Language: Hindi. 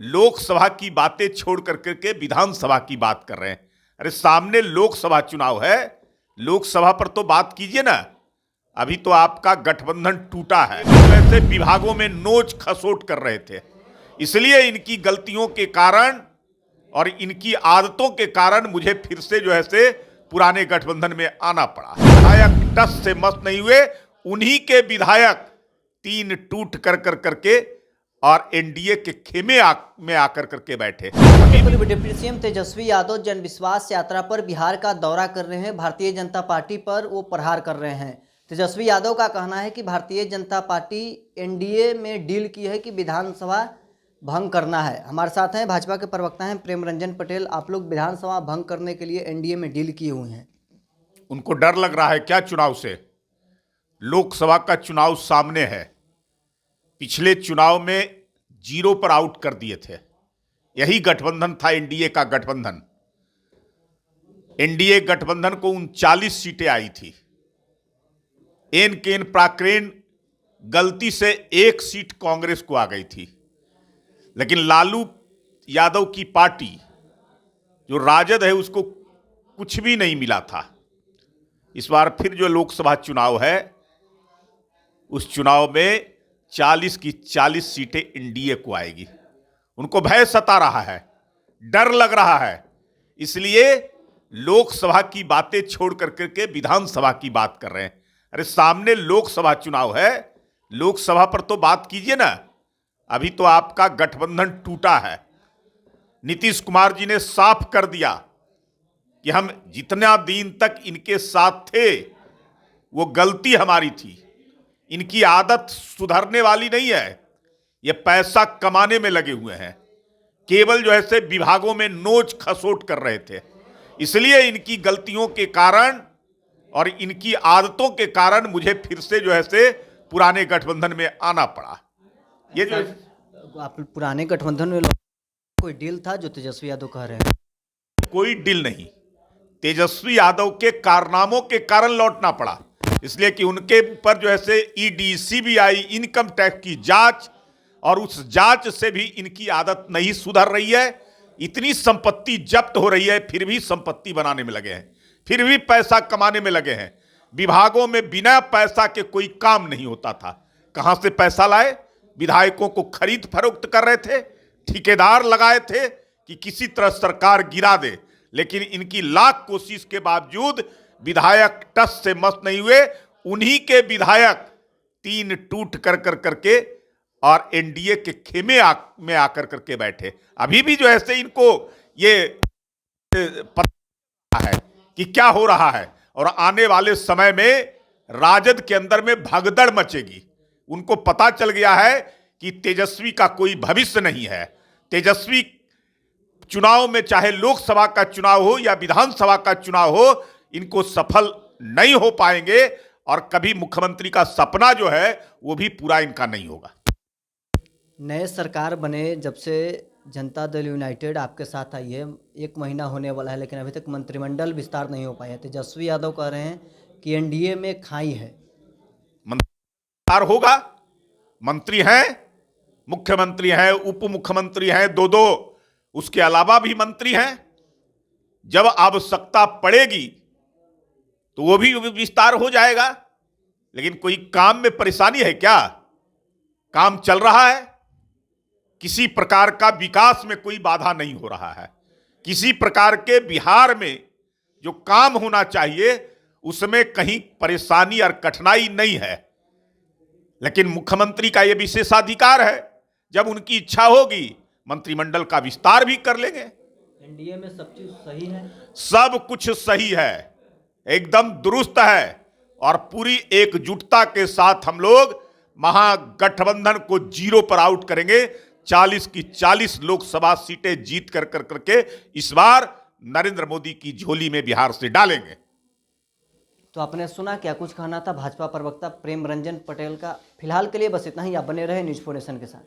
लोकसभा की बातें छोड़ करके विधानसभा की बात कर रहे हैं। अरे सामने लोकसभा चुनाव है, लोकसभा पर तो बात कीजिए ना। अभी तो आपका गठबंधन टूटा है, वैसे विभागों में नोच खसोट कर रहे थे, इसलिए इनकी गलतियों के कारण और इनकी आदतों के कारण मुझे फिर से जो है से पुराने गठबंधन में आना पड़ा। विधायक टस से मस नहीं हुए, उन्हीं के विधायक तीन टूट कर करके और एनडीए के खेमे में आकर करके बैठे। डिप्टी सीएम तेजस्वी यादव जन विश्वास यात्रा पर बिहार का दौरा कर रहे हैं। भारतीय जनता पार्टी पर वो प्रहार कर रहे हैं। तेजस्वी यादव का कहना है कि भारतीय जनता पार्टी एनडीए में डील की है कि विधानसभा भंग करना है। हमारे साथ हैं भाजपा के प्रवक्ता हैं प्रेम रंजन पटेल। आप लोग विधानसभा भंग करने के लिए एनडीए में डील किए हुए हैं। उनको डर लग रहा है क्या चुनाव से? लोकसभा का चुनाव सामने है। पिछले चुनाव में 0 पर आउट कर दिए थे। यही गठबंधन था एनडीए का गठबंधन। एनडीए गठबंधन को 39 सीटें आई थी। एन केन प्राक्रेन गलती से 1 सीट कांग्रेस को आ गई थी, लेकिन लालू यादव की पार्टी जो राजद है उसको कुछ भी नहीं मिला था। इस बार फिर जो लोकसभा चुनाव है उस चुनाव में 40 की 40 सीटें एनडीए को आएगी। उनको भय सता रहा है, डर लग रहा है, इसलिए लोकसभा की बातें छोड़ करके विधानसभा की बात कर रहे हैं। अरे सामने लोकसभा चुनाव है, लोकसभा पर तो बात कीजिए ना। अभी तो आपका गठबंधन टूटा है। नीतीश कुमार जी ने साफ कर दिया कि हम जितना दिन तक इनके साथ थे वो गलती हमारी थी। इनकी आदत सुधरने वाली नहीं है। ये पैसा कमाने में लगे हुए हैं, केवल जो है से विभागों में नोच खसोट कर रहे थे, इसलिए इनकी गलतियों के कारण और इनकी आदतों के कारण मुझे फिर से जो है से पुराने गठबंधन में आना पड़ा। ये जो आप पुराने गठबंधन में कोई डील था जो तेजस्वी यादव कह रहे हैं? कोई डील नहीं। तेजस्वी यादव के कारनामों के कारण लौटना पड़ा, इसलिए कि उनके ऊपर जो है से ईडी, सीबीआई, इनकम टैक्स की जांच, और उस जांच से भी इनकी आदत नहीं सुधर रही है। इतनी संपत्ति जब्त हो रही है, फिर भी संपत्ति बनाने में लगे हैं, फिर भी पैसा कमाने में लगे हैं। विभागों में बिना पैसा के कोई काम नहीं होता था। कहां से पैसा लाए? विधायकों को खरीद फरोख्त कर रहे थे, ठेकेदार लगाए थे कि किसी तरह सरकार गिरा दे, लेकिन इनकी लाख कोशिश के बावजूद विधायक टस से मस नहीं हुए। उन्हीं के विधायक तीन टूट कर करके और एनडीए के खेमे में आकर करके बैठे। अभी भी जो है इनको ये पता है कि क्या हो रहा है, और आने वाले समय में राजद के अंदर में भगदड़ मचेगी। उनको पता चल गया है कि तेजस्वी का कोई भविष्य नहीं है। तेजस्वी चुनाव में, चाहे लोकसभा का चुनाव हो या विधानसभा का चुनाव हो, इनको सफल नहीं हो पाएंगे, और कभी मुख्यमंत्री का सपना जो है वो भी पूरा इनका नहीं होगा। नए सरकार बने जब से जनता दल यूनाइटेड आपके साथ आई है, 1 महीना होने वाला है, लेकिन अभी तक मंत्रिमंडल विस्तार नहीं हो पाया है। तेजस्वी यादव कह रहे हैं कि एनडीए में खाई है। विस्तार होगा। मंत्री हैं, मुख्यमंत्री हैं, उप मुख्यमंत्री हैं, 2-2, उसके अलावा भी मंत्री हैं। जब आवश्यकता पड़ेगी तो वो भी विस्तार हो जाएगा। लेकिन कोई काम में परेशानी है क्या? काम चल रहा है। किसी प्रकार का विकास में कोई बाधा नहीं हो रहा है। किसी प्रकार के बिहार में जो काम होना चाहिए उसमें कहीं परेशानी और कठिनाई नहीं है। लेकिन मुख्यमंत्री का यह विशेषाधिकार है, जब उनकी इच्छा होगी मंत्रिमंडल का विस्तार भी कर लेंगे। एनडीए में सब चीज सही है, सब कुछ सही है, एकदम दुरुस्त है, और पूरी एकजुटता के साथ हम लोग महागठबंधन को 0 पर आउट करेंगे। 40 की 40 लोकसभा सीटें जीत कर करके इस बार नरेंद्र मोदी की झोली में बिहार से डालेंगे। तो आपने सुना क्या कुछ कहना था भाजपा प्रवक्ता प्रेम रंजन पटेल का। फिलहाल के लिए बस इतना ही। आप बने रहे न्यूज़ 4 नेशन के साथ।